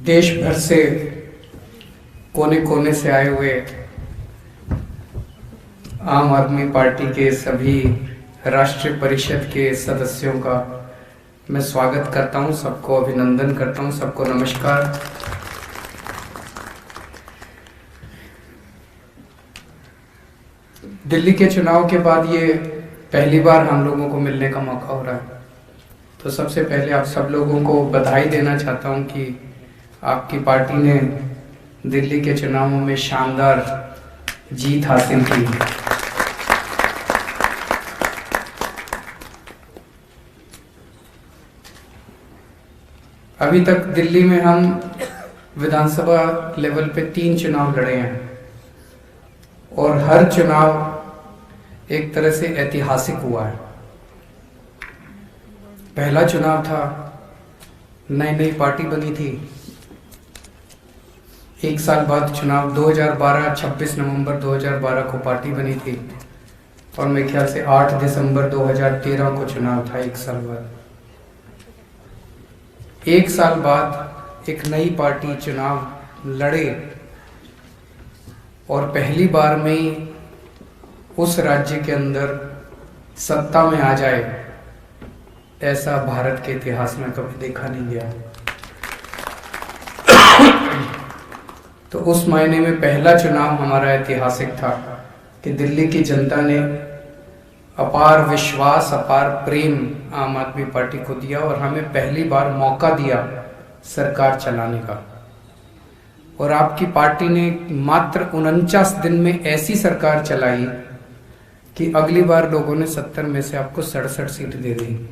देश भर से कोने कोने से आए हुए आम आदमी पार्टी के सभी राष्ट्रीय परिषद के सदस्यों का मैं स्वागत करता हूं, सबको अभिनंदन करता हूं, सबको नमस्कार। दिल्ली के चुनाव के बाद ये पहली बार हम लोगों को मिलने का मौका हो रहा है, तो सबसे पहले आप सब लोगों को बधाई देना चाहता हूं कि आपकी पार्टी ने दिल्ली के चुनावों में शानदार जीत हासिल की। अभी तक दिल्ली में हम विधानसभा लेवल पे 3 चुनाव लड़े हैं और हर चुनाव एक तरह से ऐतिहासिक हुआ है। पहला चुनाव था, नई पार्टी बनी थी। एक साल बाद चुनाव 2012 26 नवंबर 2012 को पार्टी बनी थी और मेरे ख्याल से 8 दिसंबर 2013 को चुनाव था। एक साल बाद एक नई पार्टी चुनाव लड़े और पहली बार में ही उस राज्य के अंदर सत्ता में आ जाए, ऐसा भारत के इतिहास में कभी देखा नहीं गया। तो उस मायने में पहला चुनाव हमारा ऐतिहासिक था कि दिल्ली की जनता ने अपार विश्वास, अपार प्रेम आम आदमी पार्टी को दिया और हमें पहली बार मौका दिया सरकार चलाने का। और आपकी पार्टी ने मात्र 49 दिन में ऐसी सरकार चलाई कि अगली बार लोगों ने 70 में से आपको 67 सीट दे दी।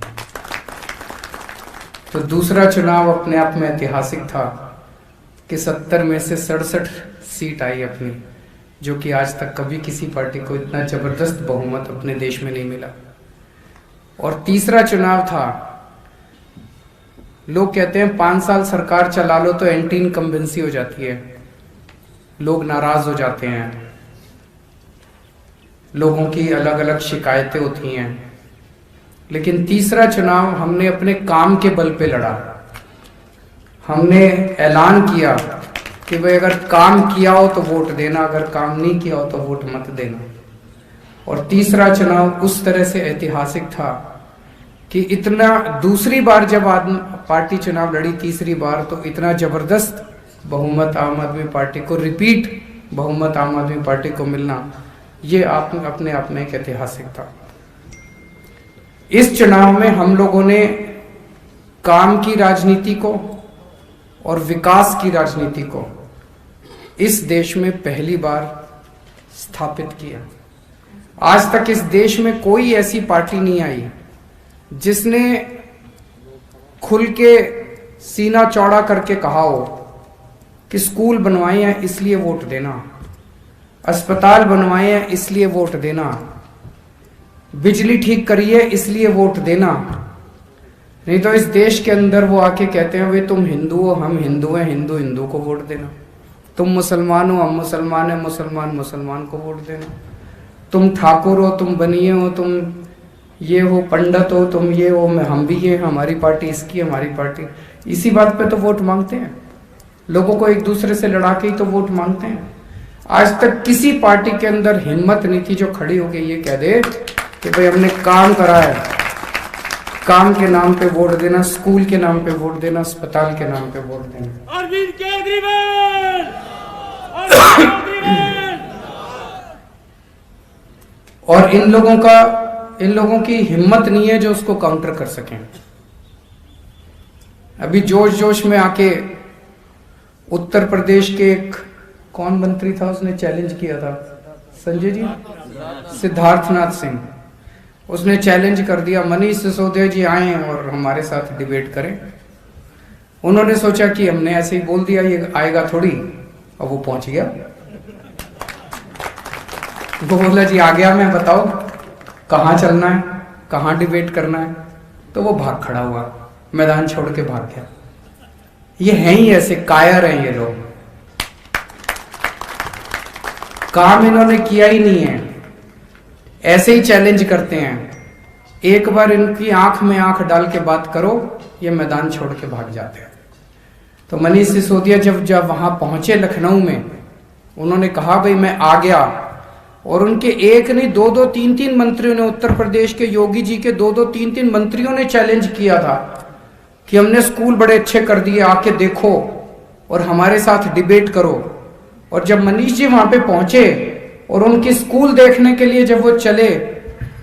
तो दूसरा चुनाव अपने आप में ऐतिहासिक था कि 70 में से 67 सीट आई अपनी, जो कि आज तक कभी किसी पार्टी को इतना जबरदस्त बहुमत अपने देश में नहीं मिला। और तीसरा चुनाव था, लोग कहते हैं 5 साल सरकार चला लो तो एंटी इनकम्बेंसी हो जाती है, लोग नाराज हो जाते हैं, लोगों की अलग अलग शिकायतें होती हैं। लेकिन तीसरा चुनाव हमने अपने काम के बल पे लड़ा। हमने ऐलान किया कि भाई अगर काम किया हो तो वोट देना, अगर काम नहीं किया हो तो वोट मत देना। और तीसरा चुनाव उस तरह से ऐतिहासिक था कि इतना, दूसरी बार जब पार्टी चुनाव लड़ी तीसरी बार, तो इतना जबरदस्त बहुमत आम आदमी पार्टी को, रिपीट बहुमत आम आदमी पार्टी को मिलना, ये अपने आप में एक ऐतिहासिक था। इस चुनाव में हम लोगों ने काम की राजनीति को और विकास की राजनीति को इस देश में पहली बार स्थापित किया। आज तक इस देश में कोई ऐसी पार्टी नहीं आई जिसने खुल के सीना चौड़ा करके कहा हो कि स्कूल बनवाए हैं इसलिए वोट देना, अस्पताल बनवाए हैं इसलिए वोट देना, बिजली ठीक करिए इसलिए वोट देना। नहीं तो इस देश के अंदर वो आके कहते हैं वे तुम हिंदू हो, हम हिंदू हैं, हिंदू हिंदू को वोट देना, तुम मुसलमान हो, हम मुसलमान हैं, मुसलमान मुसलमान को वोट देना, तुम ठाकुर हो, तुम बनिए हो, तुम ये हो, पंडित हो, तुम ये हो, हम भी ये, हमारी पार्टी इसकी, हमारी पार्टी। इसी बात पे तो वोट मांगते हैं, लोगों को एक दूसरे से लड़ा के ही तो वोट मांगते हैं। आज तक किसी पार्टी के अंदर हिम्मत नहीं थी जो खड़ी होके ये कह दे कि भाई हमने काम करा है, काम के नाम पे वोट देना, स्कूल के नाम पे वोट देना, अस्पताल के नाम पे वोट देना। अरविंद केजरीवाल, और इन लोगों की हिम्मत नहीं है जो उसको काउंटर कर सकें। अभी जोश जोश में आके उत्तर प्रदेश के एक कौन मंत्री था, उसने चैलेंज किया था, संजय जी, सिद्धार्थनाथ सिंह, उसने चैलेंज कर दिया मनीष सिसोदिया जी आए और हमारे साथ डिबेट करें। उन्होंने सोचा कि हमने ऐसे ही बोल दिया ये आएगा थोड़ी, और वो पहुंच गया। वो बोला जी आ गया मैं, बताओ कहाँ चलना है, कहाँ डिबेट करना है। तो वो भाग खड़ा हुआ, मैदान छोड़ के भाग गया। ये हैं ही ऐसे कायर हैं ये लोग, काम इन्होंने किया ही नहीं है, ऐसे ही चैलेंज करते हैं। एक बार इनकी आंख में आंख डाल के बात करो, ये मैदान छोड़ के भाग जाते हैं। तो मनीष सिसोदिया जब वहां पहुंचे लखनऊ में, उन्होंने कहा भाई मैं आ गया, और उनके एक नहीं दो दो तीन तीन मंत्रियों ने, उत्तर प्रदेश के योगी जी के दो दो तीन तीन मंत्रियों ने चैलेंज किया था कि हमने स्कूल बड़े अच्छे कर दिए, आके देखो और हमारे साथ डिबेट करो। और जब मनीष जी वहां पे पहुंचे और उनकी स्कूल देखने के लिए जब वो चले,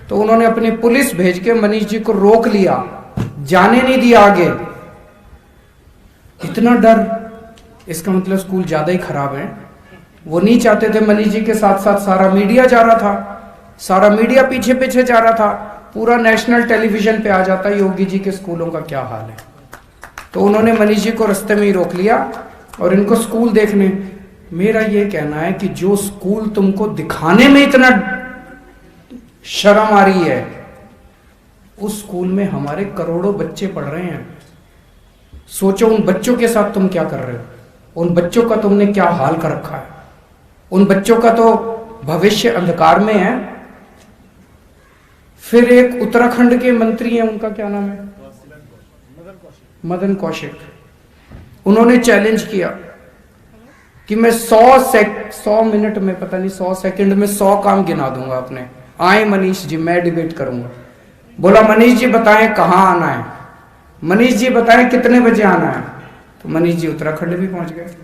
तो उन्होंने अपनी पुलिस भेज के मनीष जी को रोक लिया, जाने नहीं दिया आगे। इतना डर, इसका मतलब स्कूल ज्यादा ही खराब है। वो नहीं चाहते थे, मनीष जी के साथ साथ सारा मीडिया जा रहा था, सारा मीडिया पीछे पीछे जा रहा था, पूरा नेशनल टेलीविजन पे आ जाता योगी जी के स्कूलों का क्या हाल है। तो उन्होंने मनीष जी को रास्ते में ही रोक लिया और इनको स्कूल देखने। मेरा ये कहना है कि जो स्कूल तुमको दिखाने में इतना शर्म आ रही है, उस स्कूल में हमारे करोड़ों बच्चे पढ़ रहे हैं। सोचो उन बच्चों के साथ तुम क्या कर रहे हो, उन बच्चों का तुमने क्या हाल कर रखा है। उन बच्चों का तो भविष्य अंधकार में है। फिर एक उत्तराखंड के मंत्री हैं, उनका क्या नाम है, मदन कौशिक। उन्होंने चैलेंज किया कि मैं 100 मिनट में, पता नहीं 100 सेकंड में 100 काम गिना दूंगा अपने। आए मनीष जी, मैं डिबेट करूंगा। बोला मनीष जी बताएं कहां आना है, मनीष जी बताएं कितने बजे आना है। तो मनीष जी उत्तराखंड भी पहुंच गए।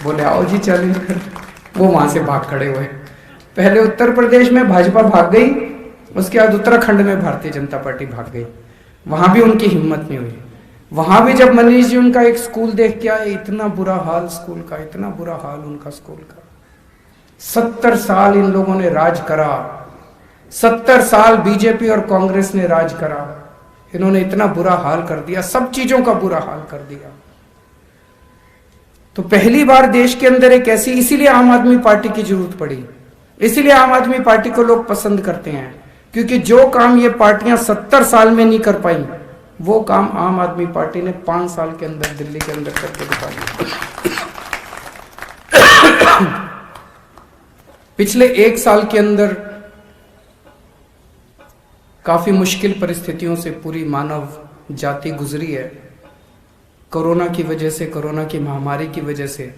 बोले आओ जी चैलेंज कर। वो वहां से भाग खड़े हुए। पहले उत्तर प्रदेश में भाजपा भाग गई, उसके बाद उत्तराखंड में भारतीय जनता पार्टी भाग गई। वहां भी उनकी हिम्मत नहीं हुई। वहां भी जब मनीष जी उनका एक स्कूल देख के आए, इतना बुरा हाल स्कूल का, इतना बुरा हाल उनका स्कूल का। 70 साल इन लोगों ने राज करा, 70 साल बीजेपी और कांग्रेस ने राज करा। इन्होंने इतना बुरा हाल कर दिया, सब चीजों का बुरा हाल कर दिया। तो पहली बार देश के अंदर एक ऐसी, इसीलिए आम आदमी पार्टी की जरूरत पड़ी, इसीलिए आम आदमी पार्टी को लोग पसंद करते हैं, क्योंकि जो काम ये पार्टियां 70 साल में नहीं कर पाई, वो काम आम आदमी पार्टी ने 5 साल के अंदर दिल्ली के अंदर करके दिखा दिया। पिछले 1 साल के अंदर काफी मुश्किल परिस्थितियों से पूरी मानव जाति गुजरी है। कोरोना की वजह से, कोरोना की महामारी की वजह से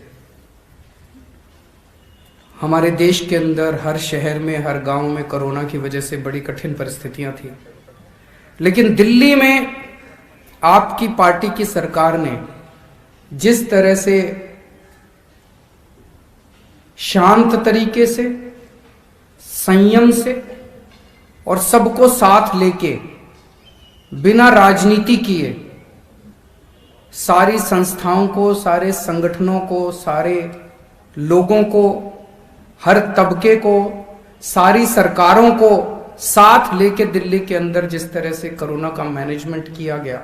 हमारे देश के अंदर हर शहर में, हर गांव में कोरोना की वजह से बड़ी कठिन परिस्थितियां थी। लेकिन दिल्ली में आपकी पार्टी की सरकार ने जिस तरह से शांत तरीके से, संयम से और सबको साथ लेके, बिना राजनीति किए, सारी संस्थाओं को, सारे संगठनों को, सारे लोगों को, हर तबके को, सारी सरकारों को साथ लेके दिल्ली के अंदर जिस तरह से कोरोना का मैनेजमेंट किया गया,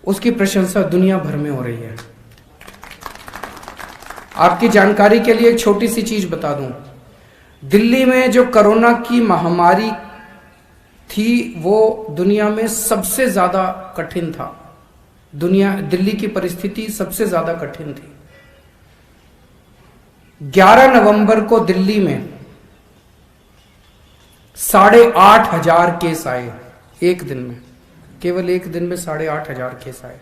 उसकी प्रशंसा दुनिया भर में हो रही है। आपकी जानकारी के लिए एक छोटी सी चीज बता दूं, दिल्ली में जो कोरोना की महामारी थी वो दुनिया में सबसे ज्यादा कठिन था। दिल्ली की परिस्थिति सबसे ज्यादा कठिन थी। 11 नवंबर को दिल्ली में 8,500 केस आए एक दिन में, केवल एक दिन में 8,500 केस आए।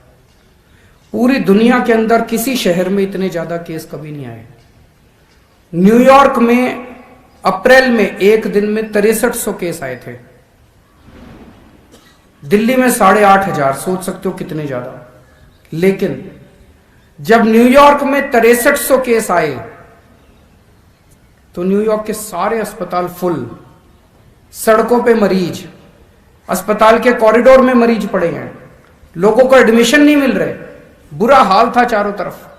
पूरी दुनिया के अंदर किसी शहर में इतने ज्यादा केस कभी नहीं आए। न्यूयॉर्क में अप्रैल में एक दिन में 6300 केस आए थे, दिल्ली में 8,500। सोच सकते हो कितने ज्यादा। लेकिन जब न्यूयॉर्क में 6300 केस आए तो न्यूयॉर्क के सारे अस्पताल फुल, सड़कों पे मरीज, अस्पताल के कॉरिडोर में मरीज पड़े हैं, लोगों को एडमिशन नहीं मिल रहे, बुरा हाल था चारों तरफ।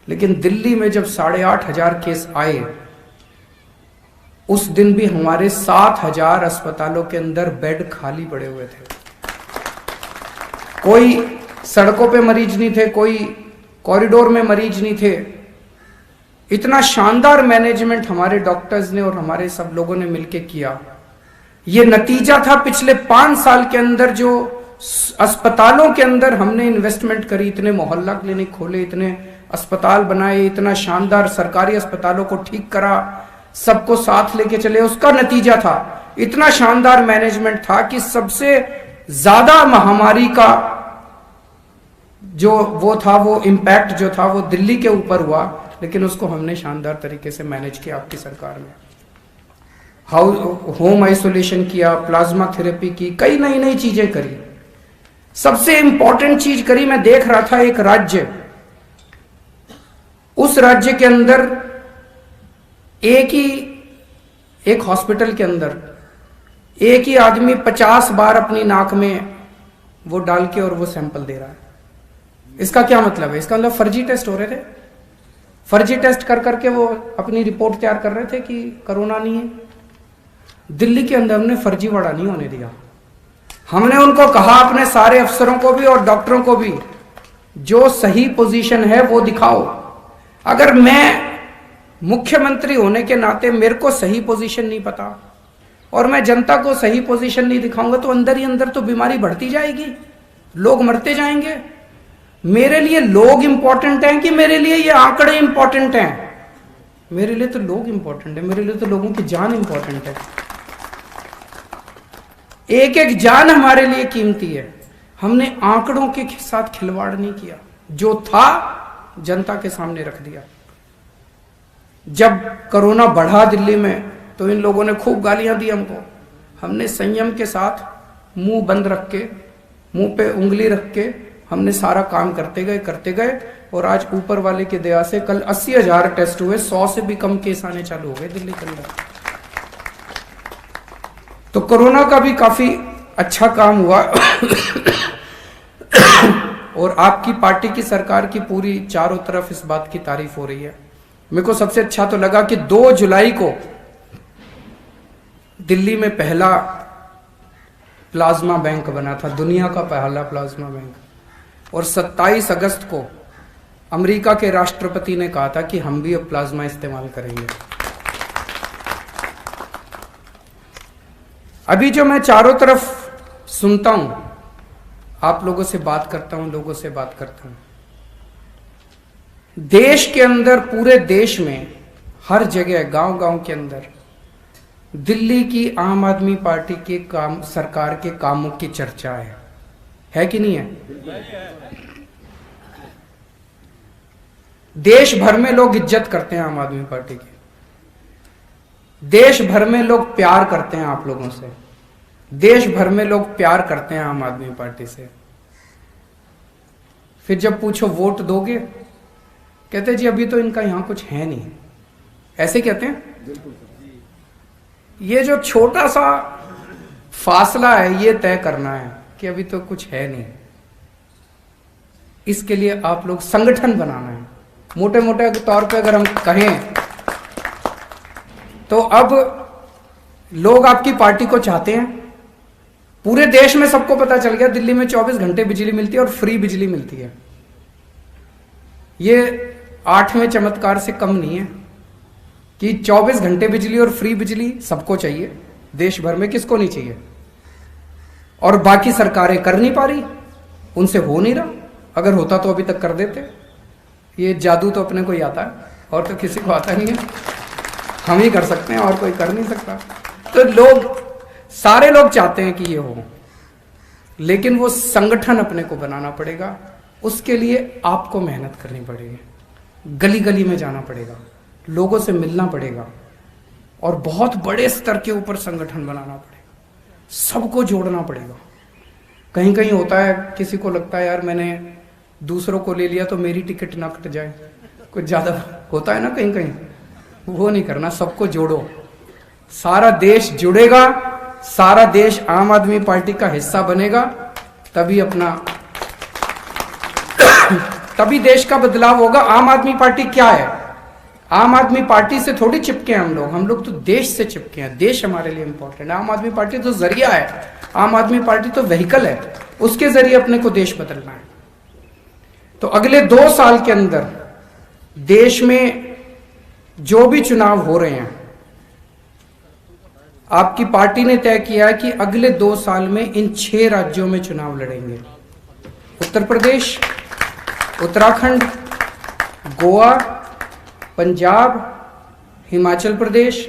लेकिन दिल्ली में जब 8,500 केस आए, उस दिन भी हमारे 7,000 अस्पतालों के अंदर बेड खाली पड़े हुए थे। कोई सड़कों पे मरीज नहीं थे, कोई कॉरिडोर में मरीज नहीं थे। इतना शानदार मैनेजमेंट हमारे डॉक्टर्स ने और हमारे सब लोगों ने मिलकर किया। ये नतीजा था पिछले 5 साल के अंदर जो अस्पतालों के अंदर हमने इन्वेस्टमेंट करी, इतने मोहल्ला क्लिनिक खोले, इतने अस्पताल बनाए, इतना शानदार सरकारी अस्पतालों को ठीक करा, सबको साथ लेके चले, उसका नतीजा था। इतना शानदार मैनेजमेंट था कि सबसे ज्यादा महामारी का जो वो था, वो इम्पैक्ट जो था वो दिल्ली के ऊपर हुआ, लेकिन उसको हमने शानदार तरीके से मैनेज किया आपकी सरकार में। होम आइसोलेशन किया, प्लाज्मा थेरेपी की, कई नई नई चीजें करी। सबसे इंपॉर्टेंट चीज करी, मैं देख रहा था एक राज्य, उस राज्य के अंदर एक हॉस्पिटल के अंदर एक ही आदमी 50 बार अपनी नाक में वो डाल के और वो सैंपल दे रहा है। इसका क्या मतलब है? इसका मतलब फर्जी टेस्ट हो रहे थे, फर्जी टेस्ट कर करके वो अपनी रिपोर्ट तैयार कर रहे थे कि कोरोना नहीं है। दिल्ली के अंदर हमने फर्जीवाड़ा नहीं होने दिया। हमने उनको कहा, अपने सारे अफसरों को भी और डॉक्टरों को भी, जो सही पोजीशन है वो दिखाओ। अगर मैं मुख्यमंत्री होने के नाते मेरे को सही पोजीशन नहीं पता और मैं जनता को सही पोजीशन नहीं दिखाऊंगा तो अंदर ही अंदर तो बीमारी बढ़ती जाएगी, लोग मरते जाएंगे। मेरे लिए लोग इंपॉर्टेंट हैं कि मेरे लिए ये आंकड़े इंपॉर्टेंट हैं? मेरे लिए तो लोग इंपॉर्टेंट है, मेरे लिए तो लोगों की जान इंपॉर्टेंट है। एक एक जान हमारे लिए कीमती है। हमने आंकड़ों के साथ खिलवाड़ नहीं किया, जो था जनता के सामने रख दिया। जब कोरोना बढ़ा दिल्ली में तो इन लोगों ने खूब गालियां दी हमको। हमने संयम के साथ मुंह बंद रख के, मुंह पे उंगली रख के हमने सारा काम करते गए और आज ऊपर वाले की दया से कल 80,000 टेस्ट हुए, 100 से भी कम केस आने चालू हो गए दिल्ली के अंदर। तो कोरोना का भी काफी अच्छा काम हुआ और आपकी पार्टी की सरकार की पूरी चारों तरफ इस बात की तारीफ हो रही है। मेरे को सबसे अच्छा तो लगा कि 2 जुलाई को दिल्ली में पहला प्लाज्मा बैंक बना था, दुनिया का पहला प्लाज्मा बैंक, और 27 अगस्त को अमेरिका के राष्ट्रपति ने कहा था कि हम भी अब प्लाज्मा इस्तेमाल करेंगे। अभी जो मैं चारों तरफ सुनता हूं, आप लोगों से बात करता हूं, लोगों से बात करता हूं, देश के अंदर, पूरे देश में, हर जगह, गांव-गांव के अंदर दिल्ली की आम आदमी पार्टी के काम, सरकार के कामों की चर्चा है कि नहीं है? देश भर में लोग इज्जत करते हैं आम आदमी पार्टी की, देश भर में लोग प्यार करते हैं आप लोगों से, देश भर में लोग प्यार करते हैं आम आदमी पार्टी से। फिर जब पूछो वोट दोगे, कहते जी अभी तो इनका यहां कुछ है नहीं, ऐसे कहते हैं। ये जो छोटा सा फासला है ये तय करना है कि अभी तो कुछ है नहीं, इसके लिए आप लोग संगठन बनाना है। मोटे मोटे तौर पे अगर हम कहें तो अब लोग आपकी पार्टी को चाहते हैं। पूरे देश में सबको पता चल गया दिल्ली में 24 घंटे बिजली मिलती है और फ्री बिजली मिलती है। ये 8वें चमत्कार से कम नहीं है कि 24 घंटे बिजली और फ्री बिजली सबको चाहिए, देश भर में किसको नहीं चाहिए। और बाकी सरकारें कर नहीं पा रही, उनसे हो नहीं रहा। अगर होता तो अभी तक कर देते। ये जादू तो अपने को ही आता है और तो किसी को आता नहीं है, हम ही कर सकते हैं और कोई कर नहीं सकता। तो लोग, सारे लोग चाहते हैं कि ये हो, लेकिन वो संगठन अपने को बनाना पड़ेगा। उसके लिए आपको मेहनत करनी पड़ेगी, गली गली में जाना पड़ेगा, लोगों से मिलना पड़ेगा और बहुत बड़े स्तर के ऊपर संगठन बनाना पड़ेगा, सबको जोड़ना पड़ेगा। कहीं कहीं होता है, किसी को लगता है यार मैंने दूसरों को ले लिया तो मेरी टिकट ना कट जाए, कुछ ज्यादा होता है ना कहीं कहीं। वो नहीं करना, सबको जोड़ो, सारा देश जुड़ेगा, सारा देश आम आदमी पार्टी का हिस्सा बनेगा, तभी अपना तभी देश का बदलाव होगा। आम आदमी पार्टी क्या है? आम आदमी पार्टी से थोड़ी चिपके हैं हम लोग तो देश से चिपके हैं। देश हमारे लिए इंपॉर्टेंट है। आम आदमी पार्टी तो जरिया है, आम आदमी पार्टी तो व्हीकल है, उसके जरिए अपने को देश बदलना है। तो अगले 2 साल के अंदर देश में जो भी चुनाव हो रहे हैं, आपकी पार्टी ने तय किया है कि अगले 2 साल में इन 6 राज्यों में चुनाव लड़ेंगे। उत्तर प्रदेश, उत्तराखंड, गोवा, पंजाब, हिमाचल प्रदेश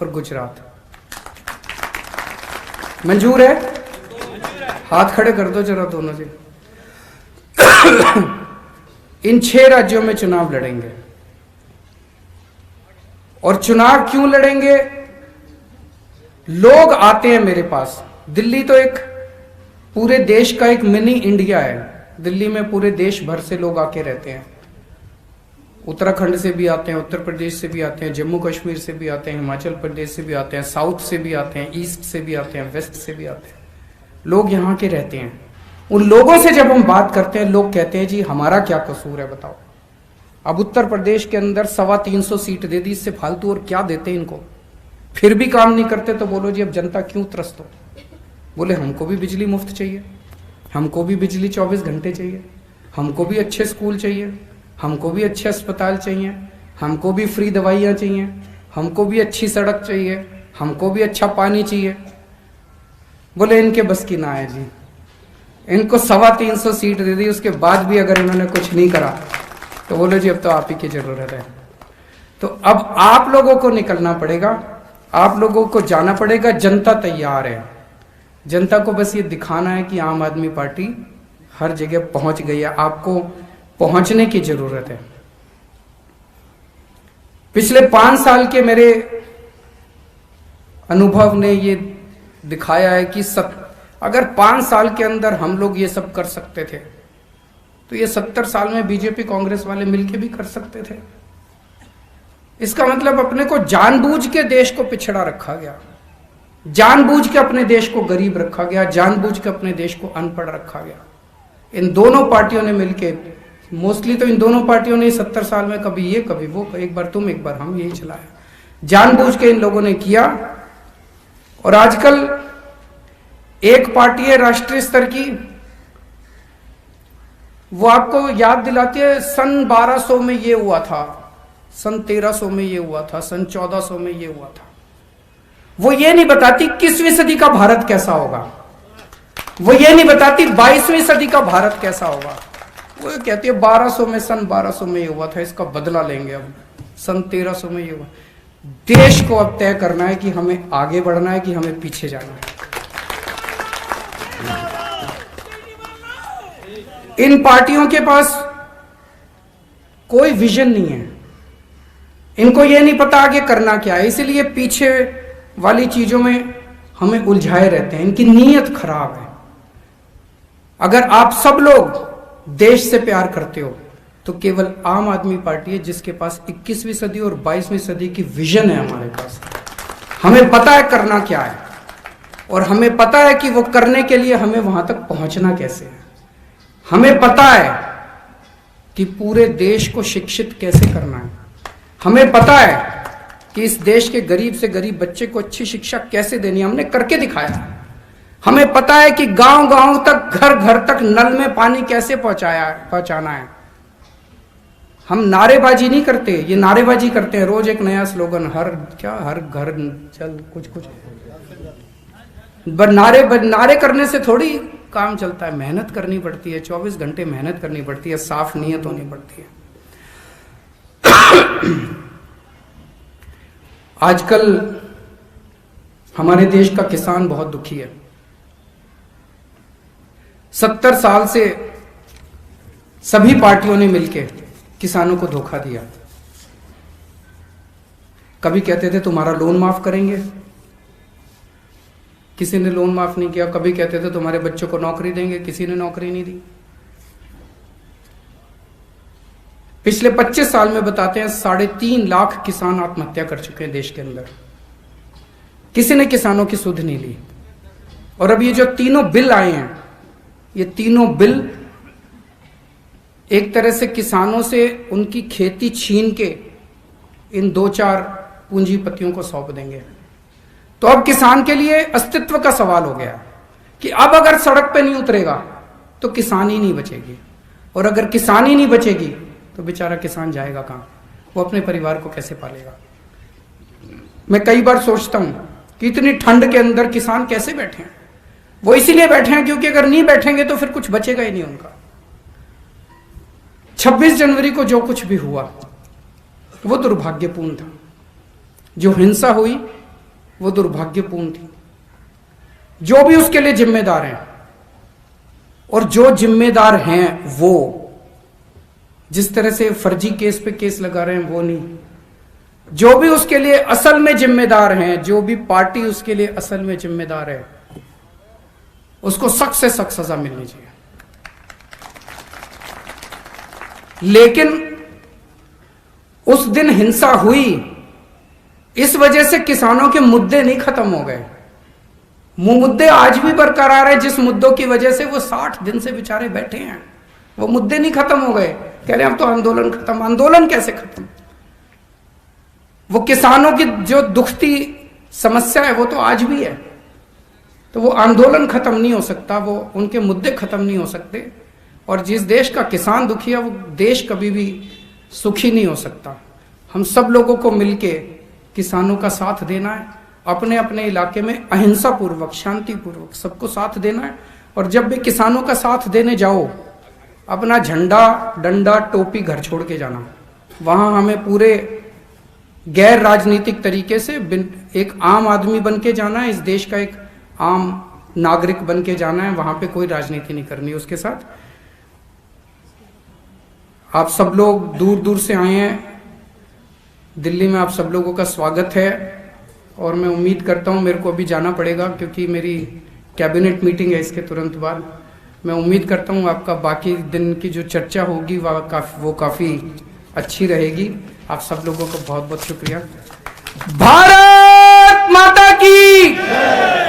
और गुजरात। मंजूर है? हाथ खड़े कर दो जरा दोनों से। इन 6 राज्यों में चुनाव लड़ेंगे। और चुनाव क्यों लड़ेंगे? लोग आते हैं मेरे पास। दिल्ली तो एक पूरे देश का एक मिनी इंडिया है। दिल्ली में पूरे देश भर से लोग आके रहते हैं। उत्तराखंड से भी आते हैं, उत्तर प्रदेश से भी आते हैं, जम्मू कश्मीर से भी आते हैं, हिमाचल प्रदेश से भी आते हैं, साउथ से भी आते हैं, ईस्ट से भी आते हैं, वेस्ट से भी आते हैं। लोग यहाँ के रहते हैं। उन लोगों से जब हम बात करते हैं, लोग कहते हैं जी हमारा क्या कसूर है बताओ। अब उत्तर प्रदेश के अंदर 325 सीट दे दी, इससे फालतू और क्या देते इनको? फिर भी काम नहीं करते तो बोलो जी अब जनता क्यों त्रस्त हो? बोले हमको भी बिजली मुफ्त चाहिए, हमको भी बिजली 24 घंटे चाहिए, हमको भी अच्छे स्कूल चाहिए, हमको भी अच्छे अस्पताल चाहिए, हमको भी फ्री दवाइयाँ चाहिए, हमको भी अच्छी सड़क चाहिए, हमको भी अच्छा पानी चाहिए। बोले इनके बस की ना है जी। इनको 325 सीट दे दी, उसके बाद भी अगर इन्होंने कुछ नहीं करा तो बोलो जी अब तो आप ही की जरूरत है। तो अब आप लोगों को निकलना पड़ेगा, आप लोगों को जाना पड़ेगा। जनता तैयार है। जनता को बस ये दिखाना है कि आम आदमी पार्टी हर जगह पहुंच गई है। आपको पहुंचने की जरूरत है। पिछले 5 साल के मेरे अनुभव ने ये दिखाया है कि अगर 5 साल के अंदर हम लोग ये सब कर सकते थे तो ये 70 साल में बीजेपी कांग्रेस वाले मिलके भी कर सकते थे। इसका मतलब अपने को जानबूझ के देश को पिछड़ा रखा गया, जानबूझ के अपने देश को गरीब रखा गया, जानबूझ के अपने देश को अनपढ़ रखा गया। इन दोनों पार्टियों ने मिलके, मोस्टली तो इन दोनों पार्टियों ने 70 साल में कभी ये कभी वो, एक बार तुम एक बार हम, यही चलाया। जानबूझ के इन लोगों ने किया। और आजकल एक पार्टी है राष्ट्रीय स्तर की, वो आपको याद दिलाती है सन 1200 में ये हुआ था, सन 1300 में ये हुआ था, सन 1400 में ये हुआ था। वो ये नहीं बताती 21वीं सदी का भारत कैसा होगा, वो ये नहीं बताती 22वीं सदी का भारत कैसा होगा। वो कहती है 1200 में, सन 1200 में ये हुआ था, इसका बदला लेंगे। अब सन 1300 में ये हुआ। देश को अब तय करना है कि हमें आगे बढ़ना है कि हमें पीछे जाना है। इन पार्टियों के पास कोई विजन नहीं है, इनको ये नहीं पता आगे करना क्या है, इसलिए पीछे वाली चीजों में हमें उलझाए रहते हैं। इनकी नीयत खराब है। अगर आप सब लोग देश से प्यार करते हो तो केवल आम आदमी पार्टी है जिसके पास 21वीं सदी और 22वीं सदी की विजन है। हमारे पास हमें पता है करना क्या है और हमें पता है कि वो करने के लिए हमें वहां तक पहुंचना कैसे है। हमें पता है कि पूरे देश को शिक्षित कैसे करना है। हमें पता है कि इस देश के गरीब से गरीब बच्चे को अच्छी शिक्षा कैसे देनी है, हमने करके दिखाया। हमें पता है कि गांव गांव तक, घर घर तक नल में पानी कैसे पहुंचाना है। हम नारेबाजी नहीं करते, ये नारेबाजी करते हैं। रोज एक नया स्लोगन, हर घर चल कुछ नारे करने से थोड़ी काम चलता है। मेहनत करनी पड़ती है, 24 घंटे मेहनत करनी पड़ती है, साफ नीयत होनी पड़ती है। आजकल हमारे देश का किसान बहुत दुखी है। 70 साल से सभी पार्टियों ने मिलकर किसानों को धोखा दिया। कभी कहते थे तुम्हारा लोन माफ करेंगे, किसी ने लोन माफ नहीं किया। कभी कहते थे तुम्हारे बच्चों को नौकरी देंगे, किसी ने नौकरी नहीं दी। पिछले 25 साल में बताते हैं 3.5 लाख किसान आत्महत्या कर चुके हैं देश के अंदर। किसी ने किसानों की सुध नहीं ली। और अब ये जो तीनों बिल आए हैं, ये तीनों बिल एक तरह से किसानों से उनकी खेती छीन के इन 2-4 पूंजीपतियों को सौंप देंगे। तो अब किसान के लिए अस्तित्व का सवाल हो गया कि अब अगर सड़क पे नहीं उतरेगा तो किसान ही नहीं बचेगी, और अगर किसान ही नहीं बचेगी तो बेचारा किसान जाएगा कहां, वो अपने परिवार को कैसे पालेगा। मैं कई बार सोचता हूं कि इतनी ठंड के अंदर किसान कैसे बैठे हैं। वो इसीलिए बैठे हैं क्योंकि अगर नहीं बैठेंगे तो फिर कुछ बचेगा ही नहीं उनका। 26 जनवरी को जो कुछ भी हुआ वो दुर्भाग्यपूर्ण था। जो हिंसा हुई वो दुर्भाग्यपूर्ण थी। जो भी उसके लिए जिम्मेदार हैं और जो जिम्मेदार हैं वो जिस तरह से फर्जी केस पे केस लगा रहे हैं वो नहीं। जो भी उसके लिए असल में जिम्मेदार हैं, जो भी पार्टी उसके लिए असल में जिम्मेदार है, उसको सख्त से सख्त सजा मिलनी चाहिए। लेकिन उस दिन हिंसा हुई, इस वजह से किसानों के मुद्दे नहीं खत्म हो गए। मुद्दे आज भी बरकरार है। जिस मुद्दों की वजह से वो 60 दिन से बेचारे बैठे हैं, वो मुद्दे नहीं खत्म हो गए। कह रहे हैं अब तो आंदोलन खत्म। आंदोलन कैसे खत्म? वो किसानों की जो दुखती समस्या है वो तो आज भी है। तो वो आंदोलन खत्म नहीं हो सकता, वो उनके मुद्दे खत्म नहीं हो सकते। और जिस देश का किसान दुखी है वो देश कभी भी सुखी नहीं हो सकता। हम सब लोगों को मिलके किसानों का साथ देना है, अपने अपने इलाके में अहिंसा पूर्वक, शांति पूर्वक सबको साथ देना है। और जब भी किसानों का साथ देने जाओ, अपना झंडा, डंडा, टोपी घर छोड़ के जाना। वहां हमें पूरे गैर राजनीतिक तरीके से एक आम आदमी बन के जाना है, इस देश का एक आम नागरिक बन के जाना है। वहां पे कोई राजनीति नहीं करनी उसके साथ। आप सब लोग दूर दूर से आए हैं दिल्ली में, आप सब लोगों का स्वागत है। और मैं उम्मीद करता हूं, मेरे को अभी जाना पड़ेगा क्योंकि मेरी कैबिनेट मीटिंग है इसके तुरंत बाद। मैं उम्मीद करता हूं आपका बाकी दिन की जो चर्चा होगी वो काफ़ी अच्छी रहेगी। आप सब लोगों का बहुत बहुत शुक्रिया। भारत माता की